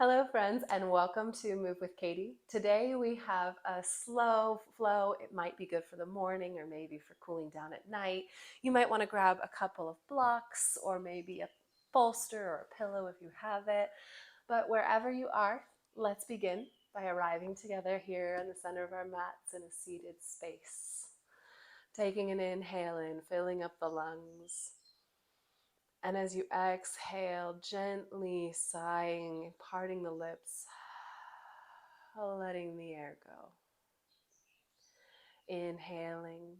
Hello, friends, and welcome to Move with Katie. Today we have a slow flow. It might be good for the morning or maybe for cooling down at night. You might want to grab a couple of blocks or maybe a bolster or a pillow if you have it. But wherever you are, let's begin by arriving together here in the center of our mats in a seated space. Taking an inhale in, filling up the lungs. And as you exhale, gently sighing, parting the lips, letting the air go. Inhaling.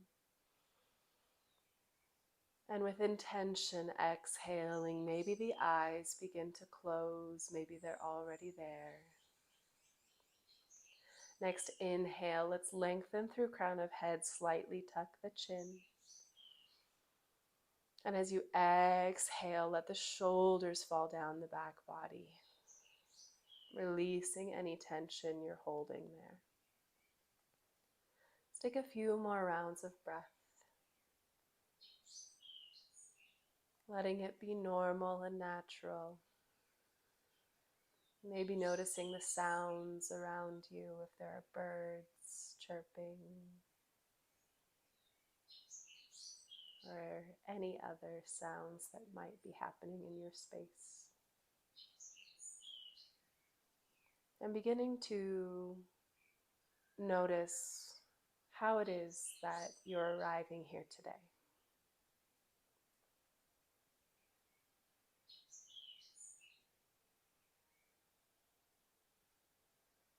And with intention, exhaling, maybe the eyes begin to close, maybe they're already there. Next, inhale, let's lengthen through crown of head, slightly tuck the chin. And as you exhale, let the shoulders fall down the back body, releasing any tension you're holding there. Let's take a few more rounds of breath, letting it be normal and natural. Maybe noticing the sounds around you, if there are birds chirping or any other sounds that might be happening in your space. And beginning to notice how it is that you're arriving here today.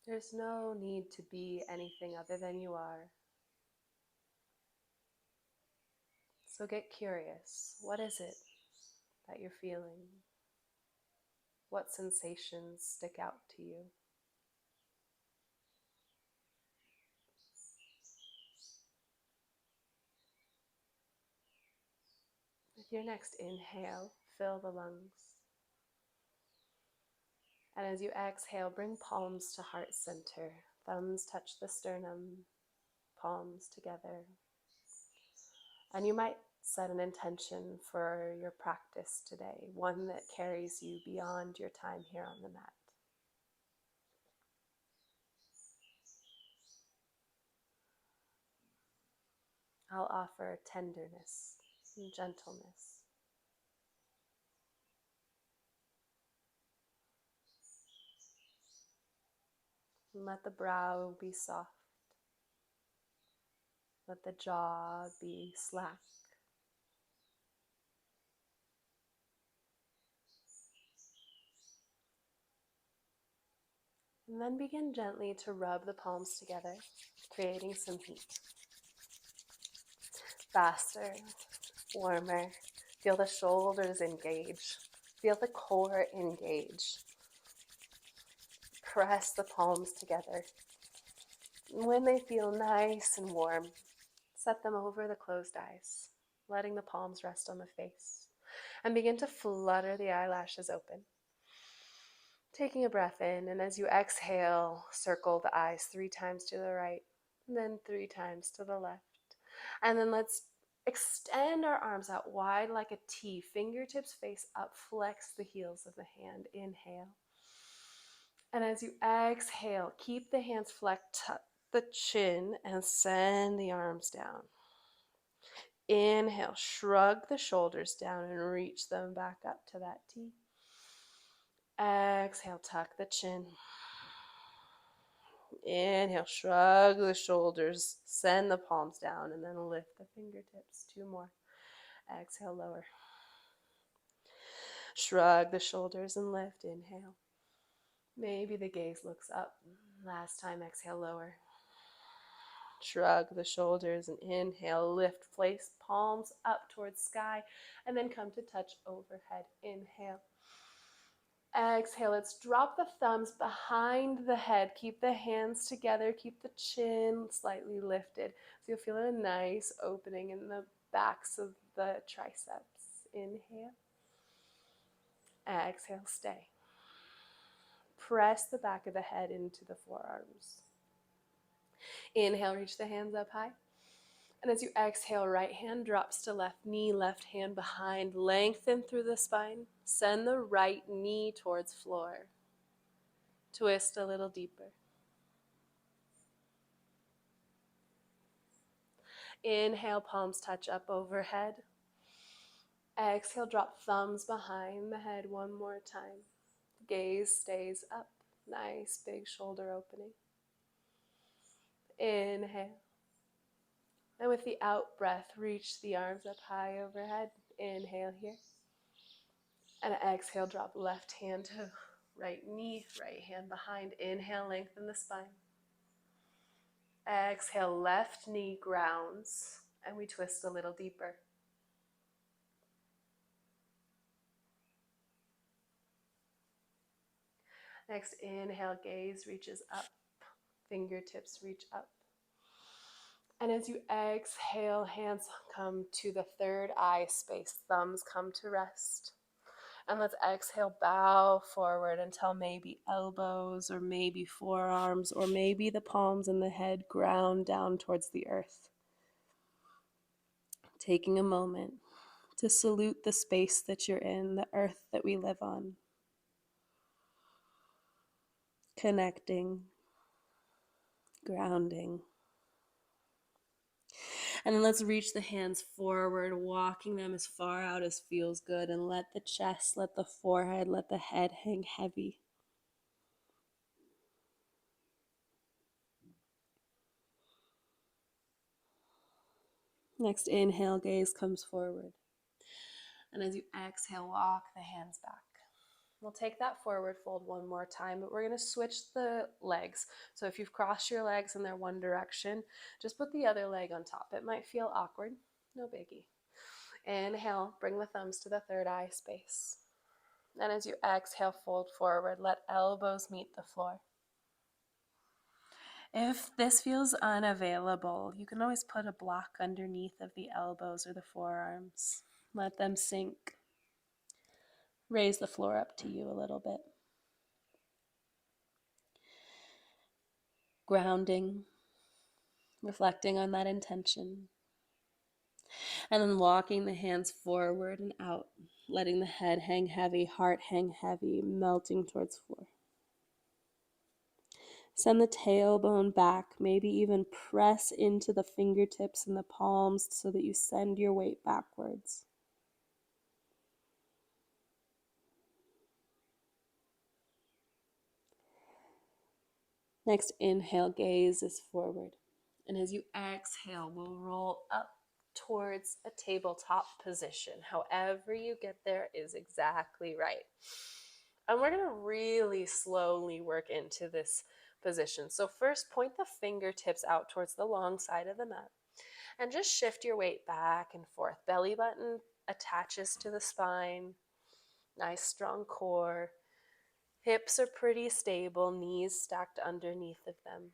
There's no need to be anything other than you are. So get curious. What is it that you're feeling? What sensations stick out to you? With your next inhale, fill the lungs. And as you exhale, bring palms to heart center. Thumbs touch the sternum, palms together. And you might set an intention for your practice today, one that carries you beyond your time here on the mat. I'll offer tenderness and gentleness. And let the brow be soft. Let the jaw be slack. And then begin gently to rub the palms together, creating some heat. Faster, warmer. Feel the shoulders engage. Feel the core engage. Press the palms together. And when they feel nice and warm, set them over the closed eyes, letting the palms rest on the face. And begin to flutter the eyelashes open. Taking a breath in, and as you exhale, circle the eyes 3 times to the right, and then 3 times to the left. And then let's extend our arms out wide like a T, fingertips face up, flex the heels of the hand. Inhale. And as you exhale, keep the hands flexed, tuck the chin, and send the arms down. Inhale, shrug the shoulders down and reach them back up to that T. Exhale, tuck the chin. Inhale, shrug the shoulders, send the palms down, and then lift the fingertips. 2 more. Exhale, lower. Shrug the shoulders and lift. Inhale. Maybe the gaze looks up. Last time, exhale, lower. Shrug the shoulders and inhale, lift, place palms up towards sky, and then come to touch overhead. Inhale. Exhale, let's drop the thumbs behind the head. Keep the hands together, keep the chin slightly lifted. So you'll feel a nice opening in the backs of the triceps. Inhale. Exhale, stay. Press the back of the head into the forearms. Inhale, reach the hands up high. And as you exhale, right hand drops to left knee, left hand behind. Lengthen through the spine. Send the right knee towards floor. Twist a little deeper. Inhale, palms touch up overhead. Exhale, drop thumbs behind the head one more time. Gaze stays up. Nice big shoulder opening. Inhale. And with the out breath, reach the arms up high overhead. Inhale here. And exhale, drop left hand to right knee, right hand behind. Inhale, lengthen the spine. Exhale, left knee grounds, and we twist a little deeper. Next, inhale, gaze reaches up, fingertips reach up. And as you exhale, hands come to the third eye space, thumbs come to rest. And let's exhale, bow forward until maybe elbows or maybe forearms or maybe the palms and the head ground down towards the earth. Taking a moment to salute the space that you're in, the earth that we live on. Connecting, grounding. And then let's reach the hands forward, walking them as far out as feels good, and let the chest, let the forehead, let the head hang heavy. Next inhale, gaze comes forward. And as you exhale, walk the hands back. We'll take that forward fold one more time, but we're going to switch the legs. So if you've crossed your legs and they're one direction, just put the other leg on top. It might feel awkward, no biggie. Inhale, bring the thumbs to the third eye space. And as you exhale, fold forward, let elbows meet the floor. If this feels unavailable, you can always put a block underneath of the elbows or the forearms. Let them sink. Raise the floor up to you a little bit. Grounding, reflecting on that intention. And then walking the hands forward and out, letting the head hang heavy, heart hang heavy, melting towards floor. Send the tailbone back, maybe even press into the fingertips and the palms so that you send your weight backwards. Next, inhale, gaze is forward. And as you exhale, we'll roll up towards a tabletop position. However you get there is exactly right. And we're going to really slowly work into this position. So first, point the fingertips out towards the long side of the mat. And just shift your weight back and forth. Belly button attaches to the spine. Nice strong core. Hips are pretty stable, knees stacked underneath of them.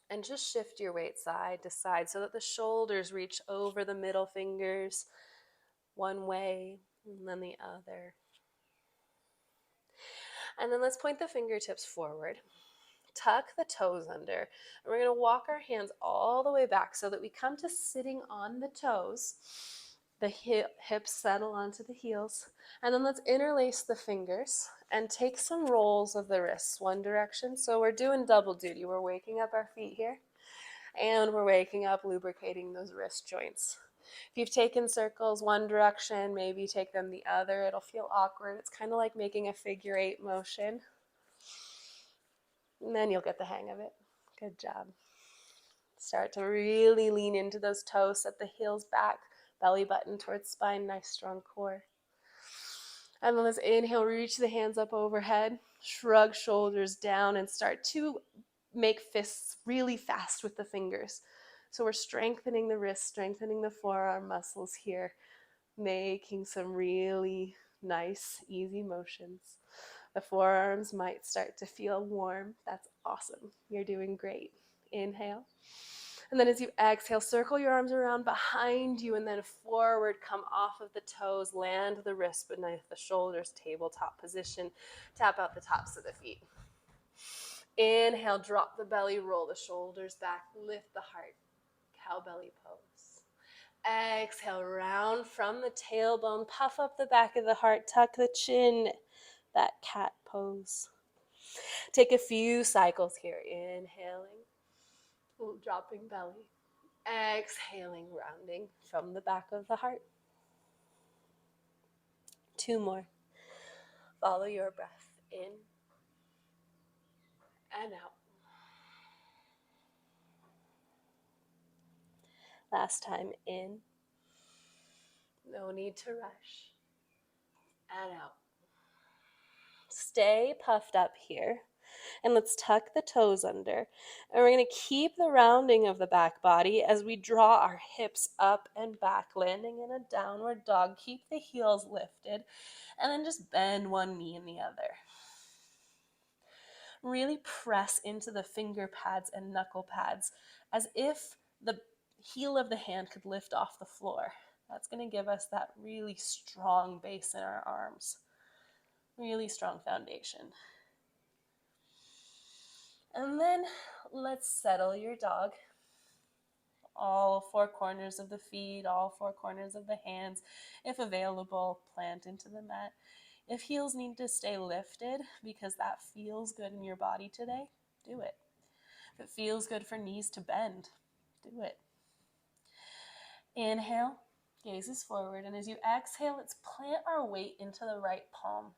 And just shift your weight side to side so that the shoulders reach over the middle fingers one way and then the other. And then let's point the fingertips forward. Tuck the toes under. And we're going to walk our hands all the way back so that we come to sitting on the toes. The hips settle onto the heels. And then let's interlace the fingers and take some rolls of the wrists one direction. So we're doing double duty. We're waking up our feet here and we're waking up, lubricating those wrist joints. If you've taken circles one direction, maybe take them the other. It'll feel awkward. It's kind of like making a figure eight motion. And then you'll get the hang of it. Good job. Start to really lean into those toes, set the heels back, belly button towards spine, nice strong core. And then let's inhale, reach the hands up overhead, shrug shoulders down, and start to make fists really fast with the fingers. So we're strengthening the wrist, strengthening the forearm muscles here, making some really nice, easy motions. The forearms might start to feel warm. That's awesome. You're doing great. Inhale. And then as you exhale, circle your arms around behind you and then forward, come off of the toes, land the wrists beneath the shoulders, tabletop position. Tap out the tops of the feet. Inhale, drop the belly, roll the shoulders back, lift the heart, cow belly pose. Exhale, round from the tailbone, puff up the back of the heart, tuck the chin, that cat pose. Take a few cycles here. Inhaling, dropping belly. Exhaling, rounding from the back of the heart. 2 more. Follow your breath in and out. Last time in. No need to rush. And out. Stay puffed up here. And let's tuck the toes under. And we're going to keep the rounding of the back body as we draw our hips up and back, landing in a downward dog. Keep the heels lifted. And then just bend one knee and the other. Really press into the finger pads and knuckle pads as if the heel of the hand could lift off the floor. That's going to give us that really strong base in our arms. Really strong foundation. And then let's settle your dog. All 4 corners of the feet, all 4 corners of the hands. If available, plant into the mat. If heels need to stay lifted because that feels good in your body today, do it. If it feels good for knees to bend, do it. Inhale, gazes forward. And as you exhale, let's plant our weight into the right palm.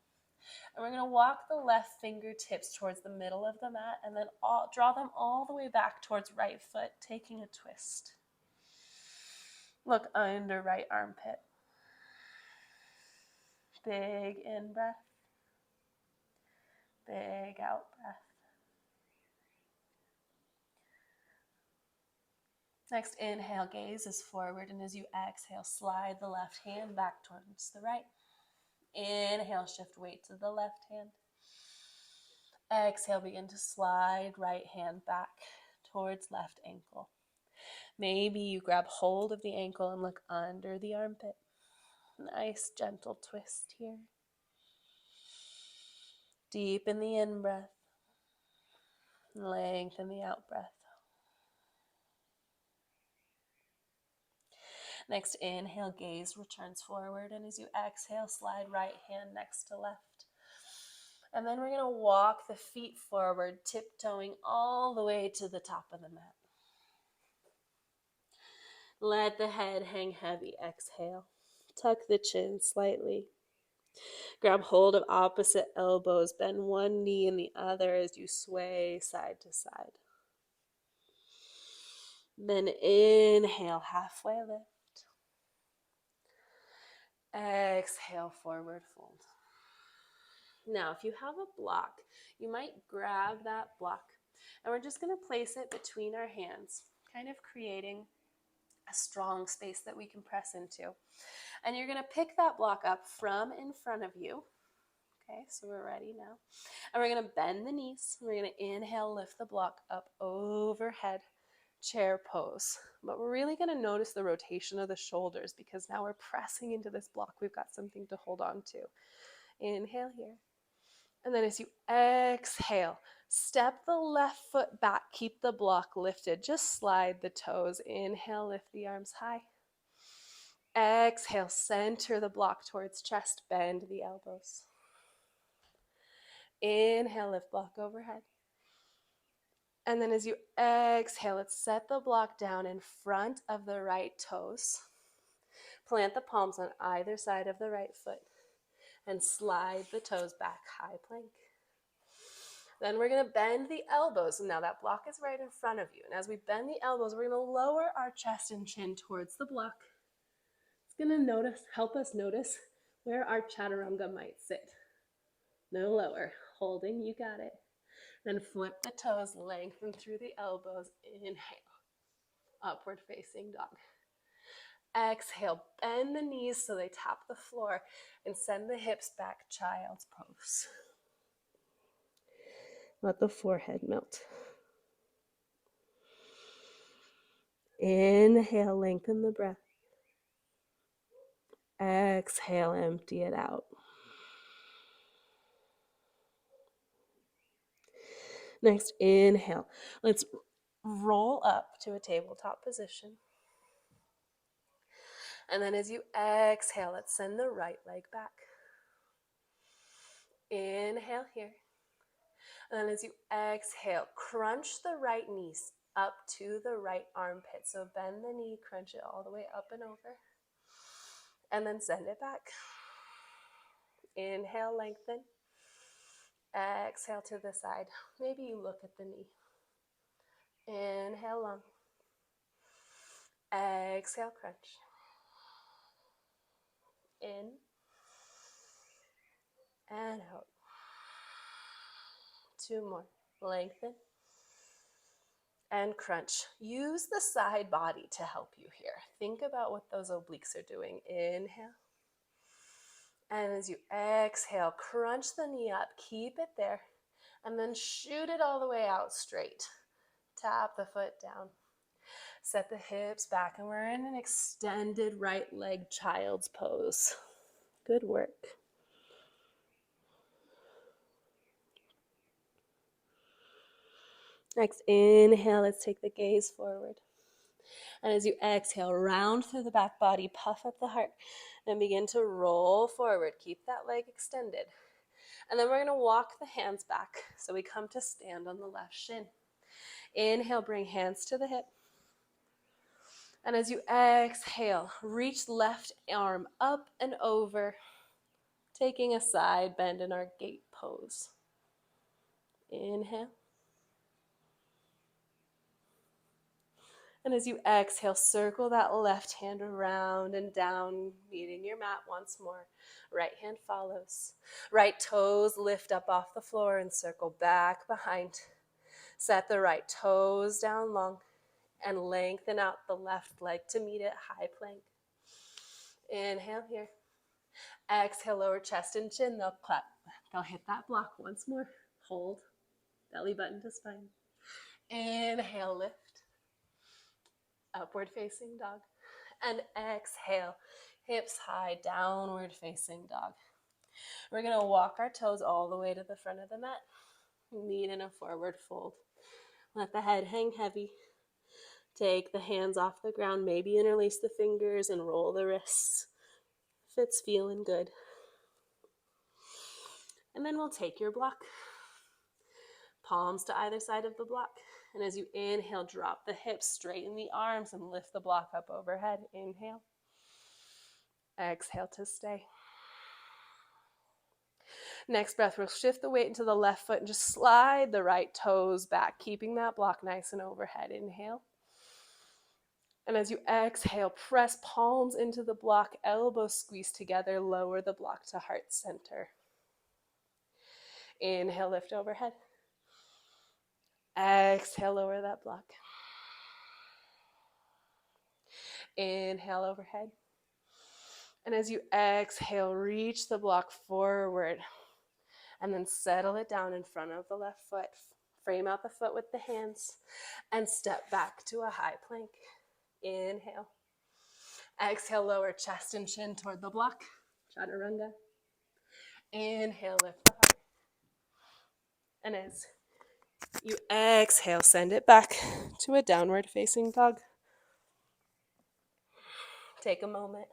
And we're going to walk the left fingertips towards the middle of the mat and then draw them all the way back towards right foot, taking a twist. Look under right armpit. Big in breath. Big out breath. Next, inhale, gaze is forward, and as you exhale, slide the left hand back towards the right. Inhale, shift weight to the left hand. Exhale, begin to slide right hand back towards left ankle. Maybe you grab hold of the ankle and look under the armpit. Nice, gentle twist here. Deepen the in-breath. Lengthen the out-breath. Next, inhale, gaze returns forward. And as you exhale, slide right hand next to left. And then we're going to walk the feet forward, tiptoeing all the way to the top of the mat. Let the head hang heavy. Exhale. Tuck the chin slightly. Grab hold of opposite elbows. Bend one knee and the other as you sway side to side. Then inhale, halfway lift. Exhale, forward fold. Now, if you have a block, you might grab that block. And we're just going to place it between our hands, kind of creating a strong space that we can press into. And you're going to pick that block up from in front of you. Okay, so we're ready now. And we're going to bend the knees. We're going to inhale, lift the block up overhead, chair pose. But we're really going to notice the rotation of the shoulders because now we're pressing into this block. We've got something to hold on to. Inhale here. And then as you exhale, step the left foot back. Keep the block lifted. Just slide the toes. Inhale, lift the arms high. Exhale, center the block towards chest. Bend the elbows. Inhale, lift block overhead. And then as you exhale, let's set the block down in front of the right toes. Plant the palms on either side of the right foot. And slide the toes back, high plank. Then we're going to bend the elbows. Now that block is right in front of you. And as we bend the elbows, we're going to lower our chest and chin towards the block. It's going to help us notice where our chaturanga might sit. No lower. Holding, you got it. Then flip the toes, lengthen through the elbows. Inhale. Upward facing dog. Exhale, bend the knees so they tap the floor and send the hips back, child's pose. Let the forehead melt. Inhale, lengthen the breath. Exhale, empty it out. Next, inhale. Let's roll up to a tabletop position. And then as you exhale, let's send the right leg back. Inhale here. And then as you exhale, crunch the right knee up to the right armpit. So bend the knee, crunch it all the way up and over. And then send it back. Inhale, lengthen. Exhale to the side. Maybe you look at the knee. Inhale, long. Exhale, crunch. In and out. 2 more. Lengthen and crunch. Use the side body to help you here. Think about what those obliques are doing. Inhale. And as you exhale, crunch the knee up. Keep it there. And then shoot it all the way out straight. Tap the foot down. Set the hips back. And we're in an extended right leg child's pose. Good work. Next, inhale, let's take the gaze forward. And as you exhale, round through the back body, puff up the heart, and begin to roll forward. Keep that leg extended. And then we're going to walk the hands back. So we come to stand on the left shin. Inhale, bring hands to the hip. And as you exhale, reach left arm up and over, taking a side bend in our gate pose. Inhale. And as you exhale, circle that left hand around and down, meeting your mat once more. Right hand follows. Right toes lift up off the floor and circle back behind. Set the right toes down long and lengthen out the left leg to meet it, high plank. Inhale here. Exhale, lower chest and chin. They'll clap. They'll hit that block once more. Hold. Belly button to spine. Inhale, lift. Upward facing dog. And exhale, hips high, downward facing dog. We're going to walk our toes all the way to the front of the mat. Meet in a forward fold. Let the head hang heavy. Take the hands off the ground. Maybe interlace the fingers and roll the wrists. If it's feeling good. And then we'll take your block. Palms to either side of the block. And as you inhale, drop the hips, straighten the arms, and lift the block up overhead. Inhale. Exhale to stay. Next breath, we'll shift the weight into the left foot and just slide the right toes back, keeping that block nice and overhead. Inhale. And as you exhale, press palms into the block, elbows squeeze together, lower the block to heart center. Inhale, lift overhead. Exhale, lower that block. Inhale, overhead. And as you exhale, reach the block forward. And then settle it down in front of the left foot. Frame out the foot with the hands. And step back to a high plank. Inhale. Exhale, lower chest and chin toward the block. Chaturanga. Inhale, lift the heart. And as you exhale, send it back to a downward facing dog. Take a moment.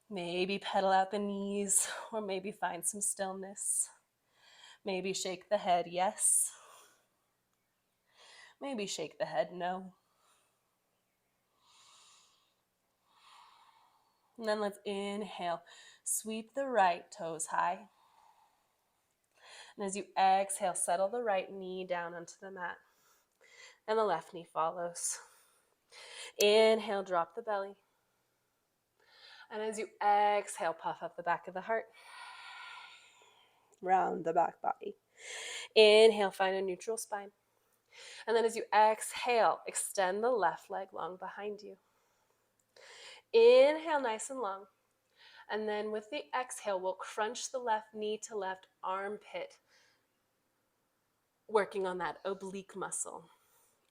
Maybe pedal out the knees, or maybe find some stillness. Maybe shake the head, yes. Maybe shake the head, no. And then let's inhale. Sweep the right toes high. And as you exhale, settle the right knee down onto the mat. And the left knee follows. Inhale, drop the belly. And as you exhale, puff up the back of the heart. Round the back body. Inhale, find a neutral spine. And then as you exhale, extend the left leg long behind you. Inhale, nice and long. And then with the exhale, we'll crunch the left knee to left armpit, working on that oblique muscle.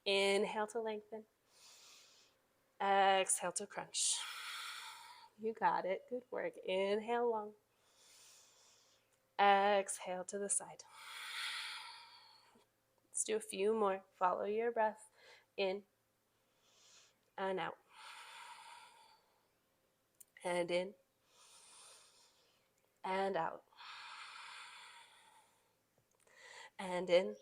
Inhale to lengthen. Exhale to crunch. You got it. Good work. Inhale long. Exhale to the side. Let's do a few more. Follow your breath. In and out. And in and out. and in.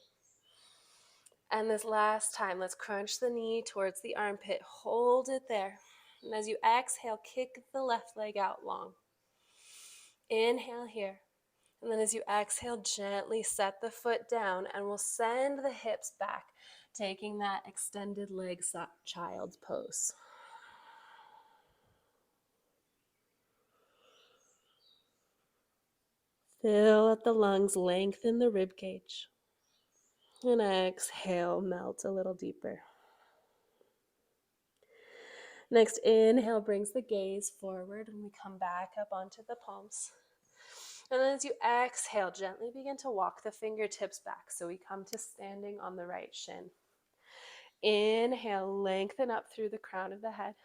And this last time, let's crunch the knee towards the armpit. Hold it there. And as you exhale, kick the left leg out long. Inhale here. And then as you exhale, gently set the foot down, and we'll send the hips back, taking that extended leg child's pose. Fill up the lungs, lengthen the rib cage. And exhale, melt a little deeper. Next, inhale brings the gaze forward, and we come back up onto the palms. And then as you exhale, gently begin to walk the fingertips back. So we come to standing on the right shin. Inhale, lengthen up through the crown of the head.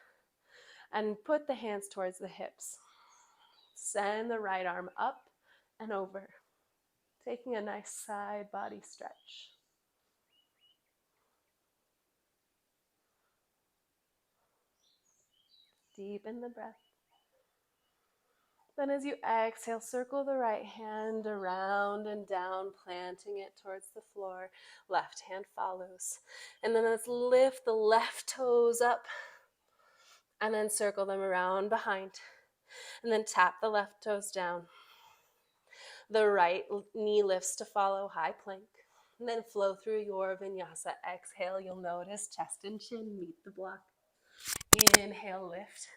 And put the hands towards the hips. Send the right arm up and over. Taking a nice side body stretch. Deepen the breath. Then as you exhale, circle the right hand around and down, planting it towards the floor. Left hand follows. And then let's lift the left toes up and then circle them around behind. And then tap the left toes down. The right knee lifts to follow high plank. And then flow through your vinyasa. Exhale, you'll notice chest and chin meet the block. Inhale, lift.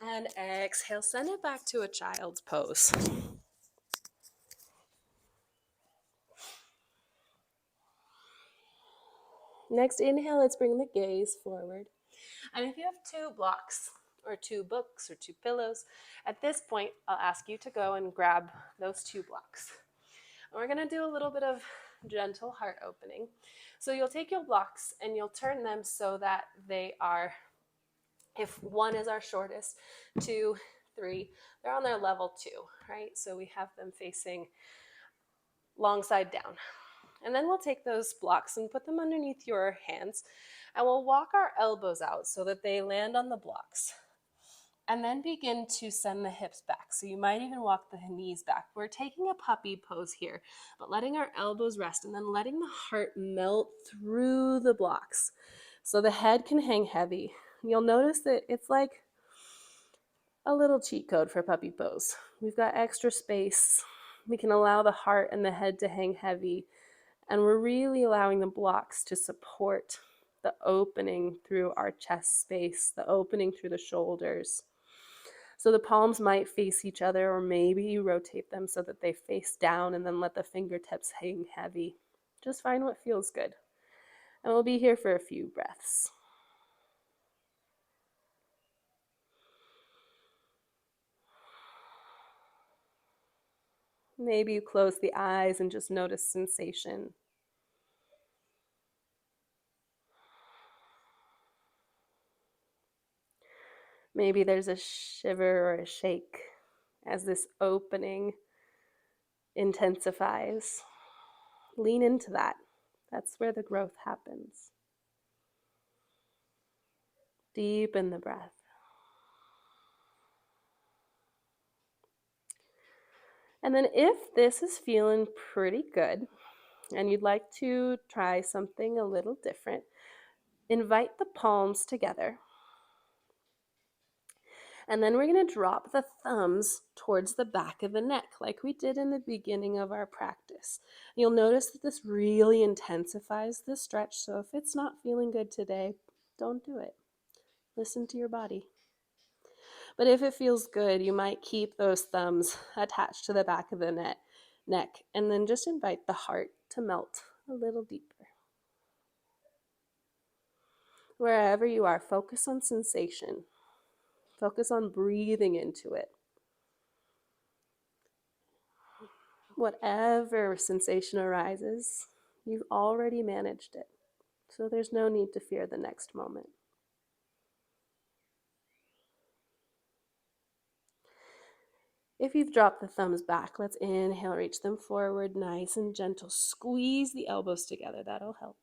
And exhale, send it back to a child's pose. Next, inhale, let's bring the gaze forward. And if you have 2 blocks or 2 books or 2 pillows, at this point, I'll ask you to go and grab those 2 blocks. And we're going to do a little bit of gentle heart opening. So you'll take your blocks and you'll turn them so that they are, if 1 is our shortest, 2, 3, they're on their level 2, right? So we have them facing long side down. And then we'll take those blocks and put them underneath your hands, and we'll walk our elbows out so that they land on the blocks. And then begin to send the hips back. So you might even walk the knees back. We're taking a puppy pose here, but letting our elbows rest and then letting the heart melt through the blocks. So the head can hang heavy. You'll notice that it's like a little cheat code for puppy pose. We've got extra space. We can allow the heart and the head to hang heavy. And we're really allowing the blocks to support the opening through our chest space, the opening through the shoulders. So the palms might face each other, or maybe you rotate them so that they face down and then let the fingertips hang heavy. Just find what feels good. And we'll be here for a few breaths. Maybe you close the eyes and just notice sensation. Maybe there's a shiver or a shake as this opening intensifies. Lean into that. That's where the growth happens. Deepen the breath. And then if this is feeling pretty good and you'd like to try something a little different, invite the palms together. And then we're going to drop the thumbs towards the back of the neck like we did in the beginning of our practice. You'll notice that this really intensifies the stretch. So if it's not feeling good today, don't do it. Listen to your body. But if it feels good, you might keep those thumbs attached to the back of the neck and then just invite the heart to melt a little deeper. Wherever you are, focus on sensation. Focus on breathing into it. Whatever sensation arises, you've already managed it. So there's no need to fear the next moment. If you've dropped the thumbs back, let's inhale, reach them forward, nice and gentle. Squeeze the elbows together, that'll help.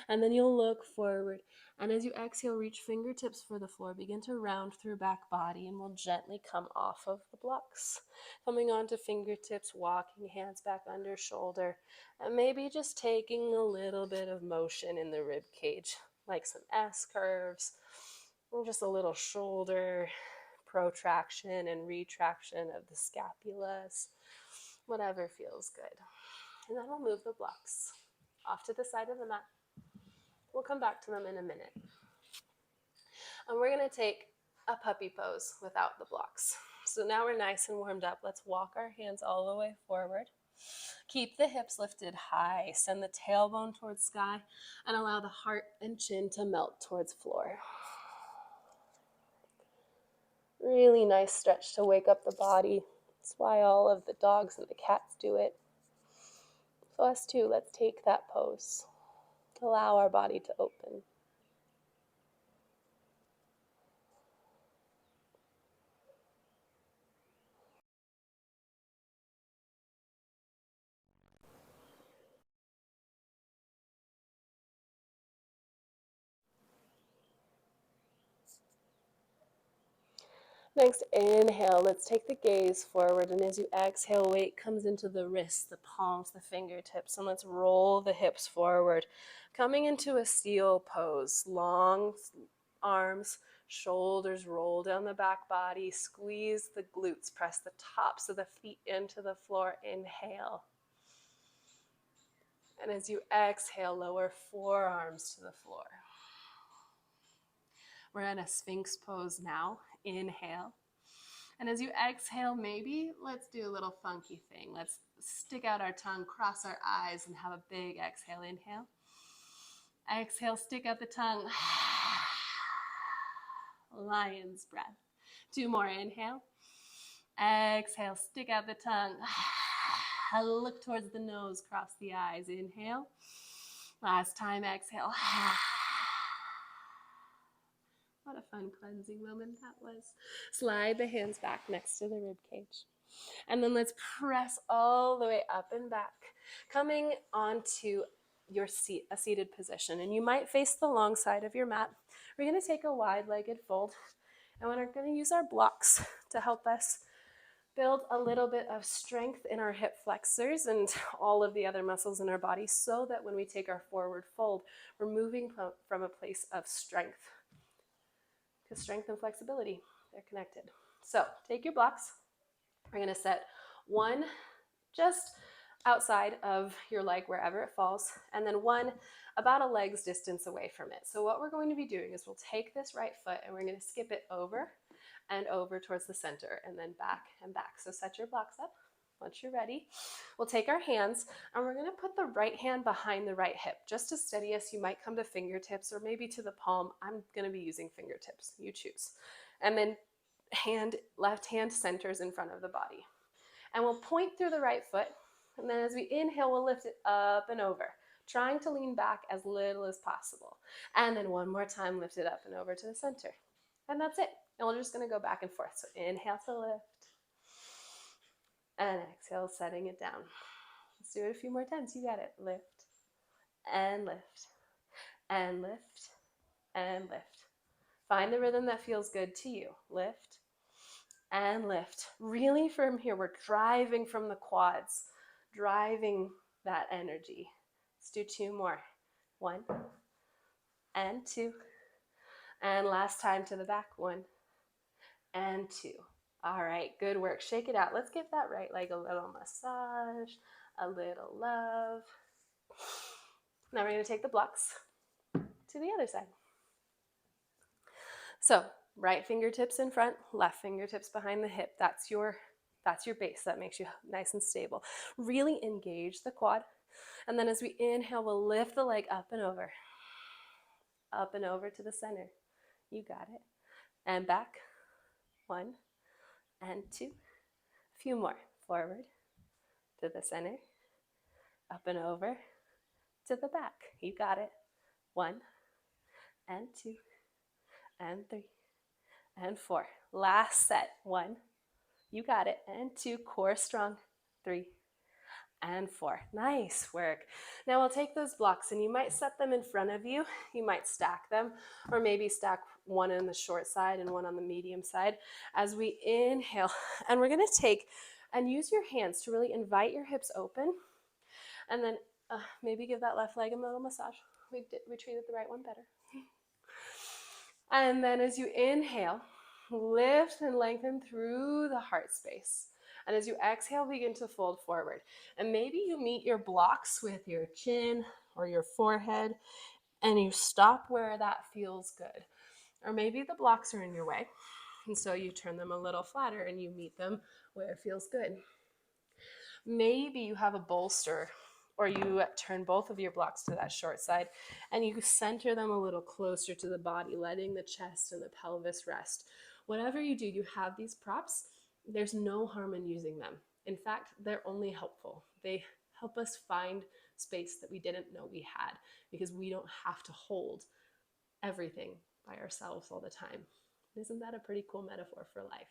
And then you'll look forward. And as you exhale, reach fingertips for the floor. Begin to round through back body, and we'll gently come off of the blocks. Coming onto fingertips, walking hands back under shoulder, and maybe just taking a little bit of motion in the rib cage, like some S curves, or just a little shoulder protraction and retraction of the scapulas, whatever feels good. And then we'll move the blocks off to the side of the mat. We'll come back to them in a minute. And we're going to take a puppy pose without the blocks. So now we're nice and warmed up. Let's walk our hands all the way forward. Keep the hips lifted high. Send the tailbone towards sky and allow the heart and chin to melt towards floor. Really nice stretch to wake up the body. That's why all of the dogs and the cats do it. So us too, let's take that pose. Allow our body to open. Next, inhale. Let's take the gaze forward. And as you exhale, weight comes into the wrists, the palms, the fingertips. And let's roll the hips forward. Coming into a seal pose. Long arms, shoulders roll down the back body. Squeeze the glutes. Press the tops of the feet into the floor. Inhale. And as you exhale, lower forearms to the floor. We're in a Sphinx pose now. Inhale. And as you exhale, maybe let's do a little funky thing. Let's stick out our tongue, cross our eyes, and have a big exhale. Inhale. Exhale, stick out the tongue. Lion's breath. 2 more. Inhale. Exhale, stick out the tongue. Look towards the nose, cross the eyes. Inhale. Last time, exhale. What a fun cleansing moment that was. Slide the hands back next to the rib cage. And then let's press all the way up and back, coming onto your seat, a seated position. And you might face the long side of your mat. We're going to take a wide-legged fold, and we're going to use our blocks to help us build a little bit of strength in our hip flexors and all of the other muscles in our body, so that when we take our forward fold, we're moving from a place of strength. Because strength and flexibility, they're connected. So take your blocks. We're going to set one just outside of your leg, wherever it falls, and then one about a leg's distance away from it. So what we're going to be doing is we'll take this right foot and we're going to skip it over and over towards the center, and then back and back. So set your blocks up. Once you're ready, we'll take our hands and we're going to put the right hand behind the right hip. Just to steady us, you might come to fingertips or maybe to the palm. I'm going to be using fingertips. You choose. And then left hand centers in front of the body. And we'll point through the right foot. And then as we inhale, we'll lift it up and over, trying to lean back as little as possible. And then one more time, lift it up and over to the center. And that's it. And we're just going to go back and forth. So inhale to lift. And exhale, setting it down. Let's do it a few more times. You got it. Lift and lift and lift and lift. Find the rhythm that feels good to you. Lift and lift. Really from here, we're driving from the quads, driving that energy. Let's do 2 more. 1 and 2. And last time to the back. 1 and 2. All right, good work. Shake it out. Let's give that right leg a little massage, a little love. Now we're going to take the blocks to the other side. So right fingertips in front, left fingertips behind the hip. That's your base. That makes you nice and stable. Really engage the quad. And then as we inhale, we'll lift the leg up and over to the center. You got it. And back. 1 and 2. A few more. Forward to the center. Up and over to the back. You got it. 1 and 2 and 3 and 4. Last set. 1. You got it. And 2. Core strong. 3 and 4. Nice work. Now we'll take those blocks and you might set them in front of you. You might stack them, or maybe stack one on the short side and one on the medium side as we inhale. And we're going to take and use your hands to really invite your hips open. And then maybe give that left leg a little massage. We treated the right one better. And then as you inhale, lift and lengthen through the heart space. And as you exhale, begin to fold forward. And maybe you meet your blocks with your chin or your forehead, and you stop where that feels good. Or maybe the blocks are in your way, and so you turn them a little flatter and you meet them where it feels good. Maybe you have a bolster, or you turn both of your blocks to that short side and you center them a little closer to the body, letting the chest and the pelvis rest. Whatever you do, you have these props. There's no harm in using them. In fact, they're only helpful. They help us find space that we didn't know we had, because we don't have to hold everything by ourselves all the time. Isn't that a pretty cool metaphor for life?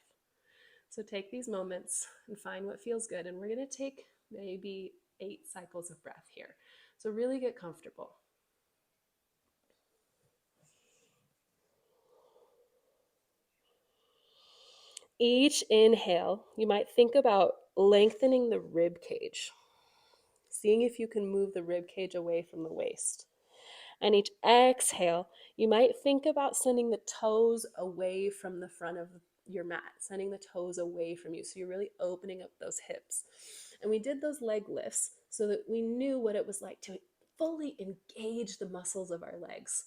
So take these moments and find what feels good. And we're going to take maybe 8 cycles of breath here. So really get comfortable. Each inhale, you might think about lengthening the rib cage, seeing if you can move the rib cage away from the waist. And each exhale, you might think about sending the toes away from the front of your mat, sending the toes away from you. So you're really opening up those hips. And we did those leg lifts so that we knew what it was like to fully engage the muscles of our legs.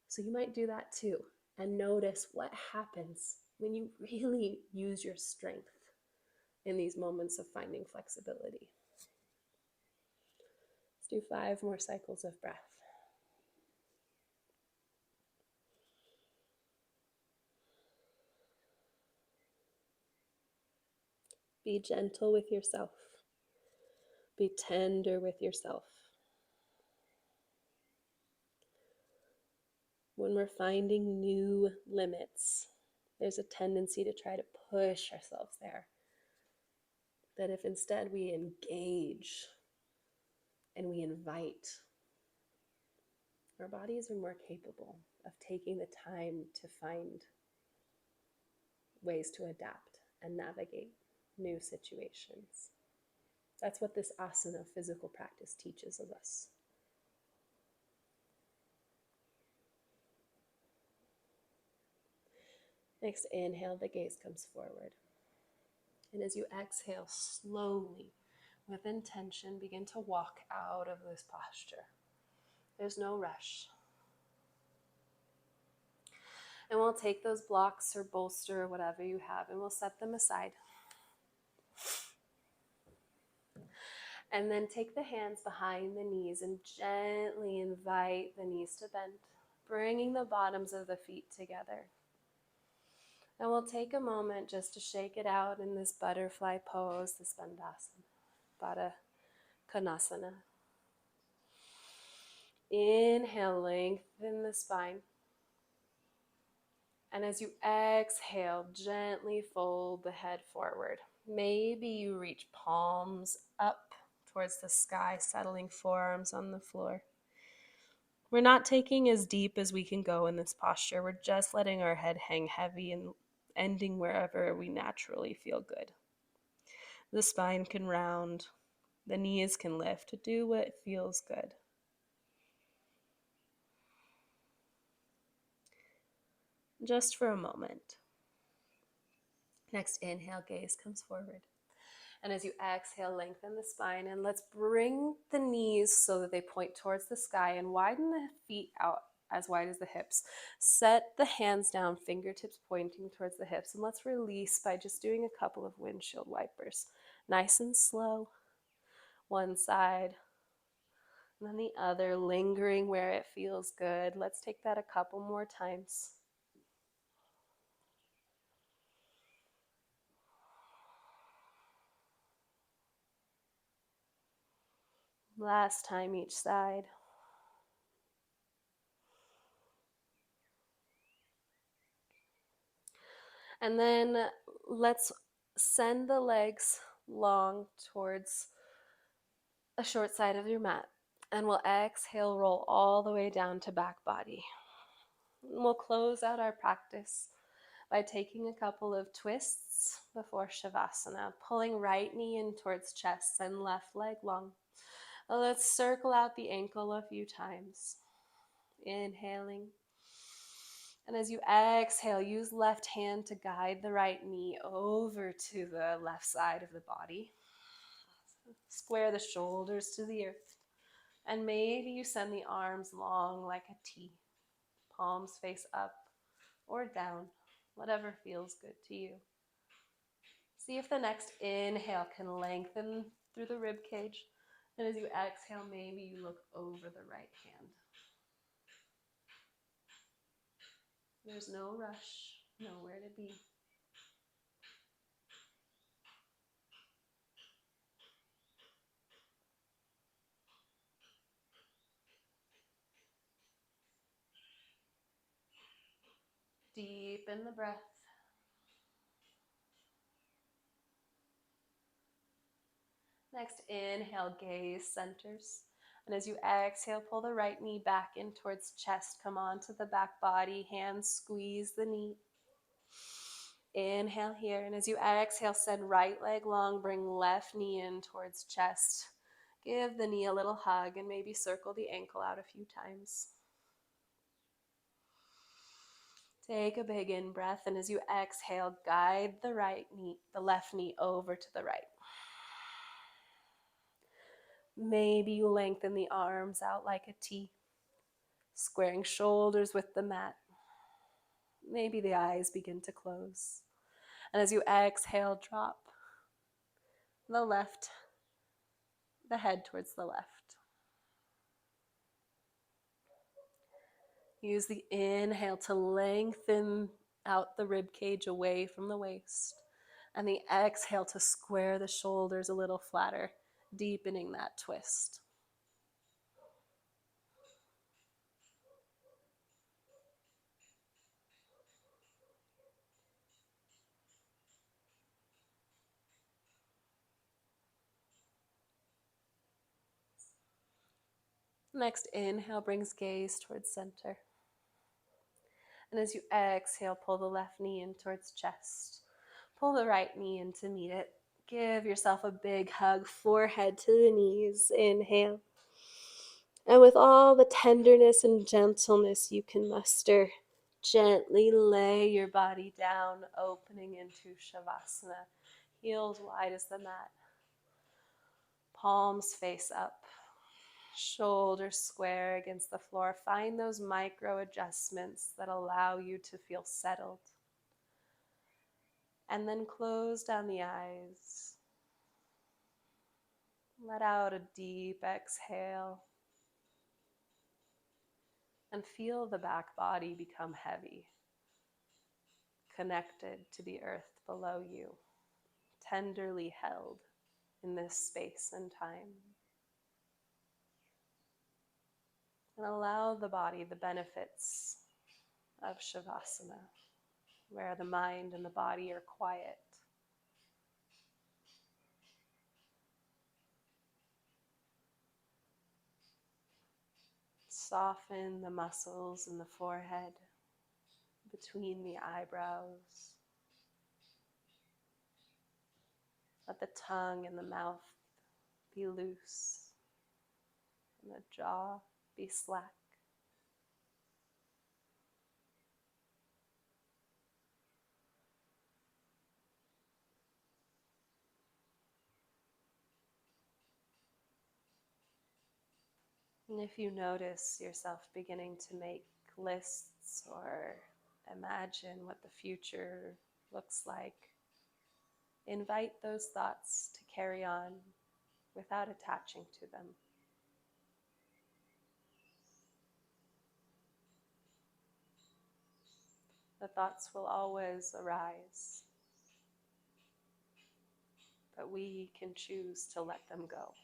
So you might do that too, and notice what happens when you really use your strength in these moments of finding flexibility. Let's do 5 more cycles of breath. Be gentle with yourself. Be tender with yourself. When we're finding new limits, there's a tendency to try to push ourselves there. That if instead we engage and we invite, our bodies are more capable of taking the time to find ways to adapt and navigate new situations. That's what this asana physical practice teaches of us. Next inhale, the gaze comes forward. And as you exhale slowly, with intention, begin to walk out of this posture. There's no rush. And we'll take those blocks or bolster or whatever you have, and we'll set them aside. And then take the hands behind the knees and gently invite the knees to bend, bringing the bottoms of the feet together. And we'll take a moment just to shake it out in this butterfly pose, this Bandhasana, Konasana. Inhale, lengthen the spine. And as you exhale, gently fold the head forward. Maybe you reach palms up towards the sky, settling forearms on the floor. We're not taking as deep as we can go in this posture. We're just letting our head hang heavy and ending wherever we naturally feel good. The spine can round, the knees can lift. Do what feels good. Just for a moment. Next inhale, gaze comes forward. And as you exhale, lengthen the spine, and let's bring the knees so that they point towards the sky and widen the feet out as wide as the hips. Set the hands down, fingertips pointing towards the hips, and let's release by just doing a couple of windshield wipers. Nice and slow. One side, and then the other, lingering where it feels good. Let's take that a couple more times. Last time each side. And then let's send the legs long towards a short side of your mat. And we'll exhale, roll all the way down to back body. And we'll close out our practice by taking a couple of twists before Shavasana, pulling right knee in towards chest and left leg long. Let's circle out the ankle a few times. Inhaling. And as you exhale, use left hand to guide the right knee over to the left side of the body. Square the shoulders to the earth. And maybe you send the arms long like a T. Palms face up or down, whatever feels good to you. See if the next inhale can lengthen through the rib cage. And as you exhale, maybe you look over the right hand. There's no rush, nowhere to be. Deepen the breath. Next, inhale, gaze centers. And as you exhale, pull the right knee back in towards chest. Come on to the back body. Hands squeeze the knee. Inhale here. And as you exhale, send right leg long. Bring left knee in towards chest. Give the knee a little hug and maybe circle the ankle out a few times. Take a big in breath. And as you exhale, guide the left knee over to the right. Maybe you lengthen the arms out like a T, squaring shoulders with the mat. Maybe the eyes begin to close. And as you exhale, drop the head towards the left. Use the inhale to lengthen out the rib cage away from the waist. And the exhale to square the shoulders a little flatter, deepening that twist. Next inhale brings gaze towards center. And as you exhale, pull the left knee in towards chest. Pull the right knee in to meet it. Give yourself a big hug, forehead to the knees. Inhale. And with all the tenderness and gentleness you can muster, gently lay your body down, opening into Shavasana. Heels wide as the mat. Palms face up. Shoulders square against the floor. Find those micro adjustments that allow you to feel settled. And then close down the eyes. Let out a deep exhale. And feel the back body become heavy, connected to the earth below you, tenderly held in this space and time. And allow the body the benefits of Shavasana, where the mind and the body are quiet. Soften the muscles in the forehead, between the eyebrows. Let the tongue and the mouth be loose, and the jaw be slack. And if you notice yourself beginning to make lists or imagine what the future looks like, invite those thoughts to carry on without attaching to them. The thoughts will always arise, but we can choose to let them go.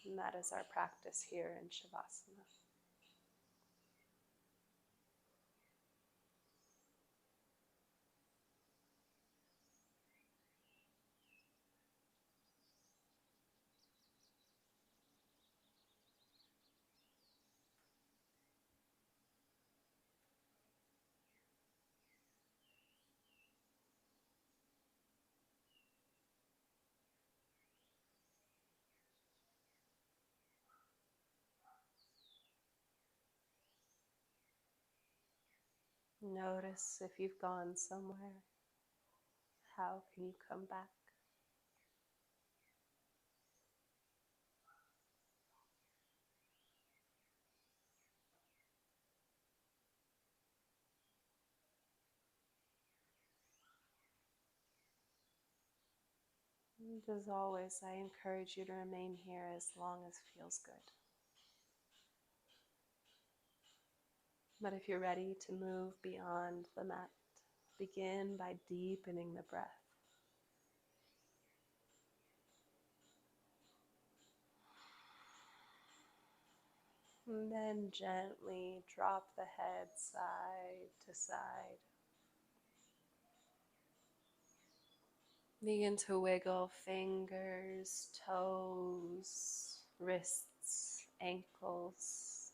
And that is our practice here in Shavasana. Notice if you've gone somewhere. How can you come back? And as always, I encourage you to remain here as long as feels good. But if you're ready to move beyond the mat, begin by deepening the breath. And then gently drop the head side to side. Begin to wiggle fingers, toes, wrists, ankles.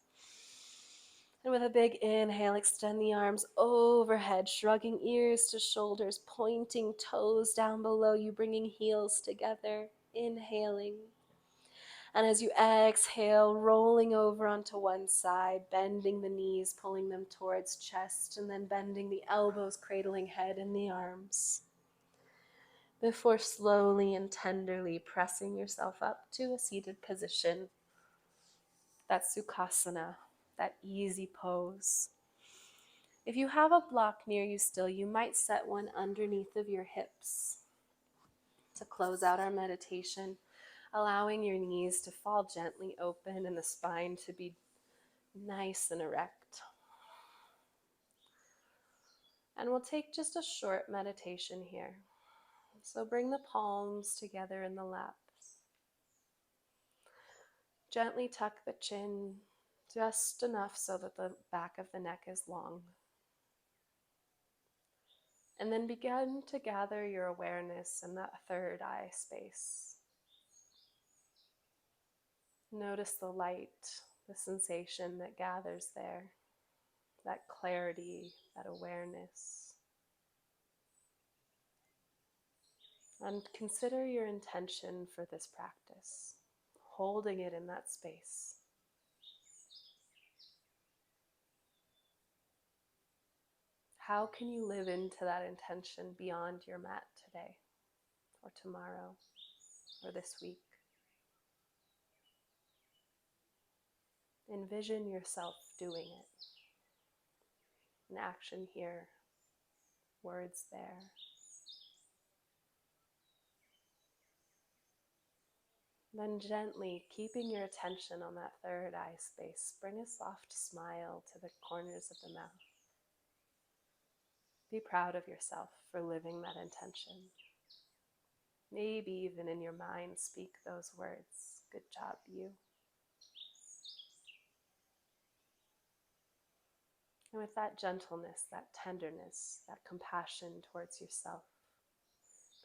And with a big inhale, extend the arms overhead, shrugging ears to shoulders, pointing toes down below you, bringing heels together, inhaling. And as you exhale, rolling over onto one side, bending the knees, pulling them towards chest, and then bending the elbows, cradling head in the arms, before slowly and tenderly pressing yourself up to a seated position. That Sukhasana, that easy pose. If you have a block near you still, you might set one underneath of your hips to close out our meditation, allowing your knees to fall gently open and the spine to be nice and erect. And we'll take just a short meditation here. So bring the palms together in the lap. Gently tuck the chin just enough so that the back of the neck is long. And then begin to gather your awareness in that third eye space. Notice the light, the sensation that gathers there, that clarity, that awareness. And consider your intention for this practice, holding it in that space. How can you live into that intention beyond your mat today, or tomorrow, or this week? Envision yourself doing it. An action here, words there. Then gently, keeping your attention on that third eye space, bring a soft smile to the corners of the mouth. Be proud of yourself for living that intention. Maybe even in your mind, speak those words. Good job, you. And with that gentleness, that tenderness, that compassion towards yourself,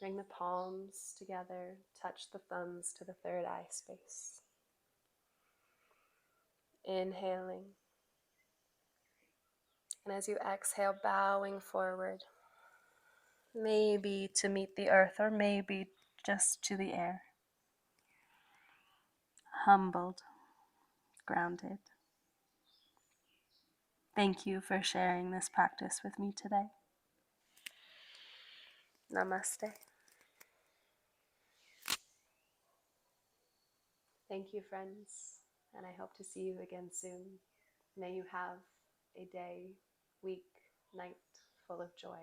bring the palms together, touch the thumbs to the third eye space. Inhaling. And as you exhale, bowing forward, maybe to meet the earth or maybe just to the air. Humbled, grounded. Thank you for sharing this practice with me today. Namaste. Thank you, friends, and I hope to see you again soon. May you have a day, week, night full of joy.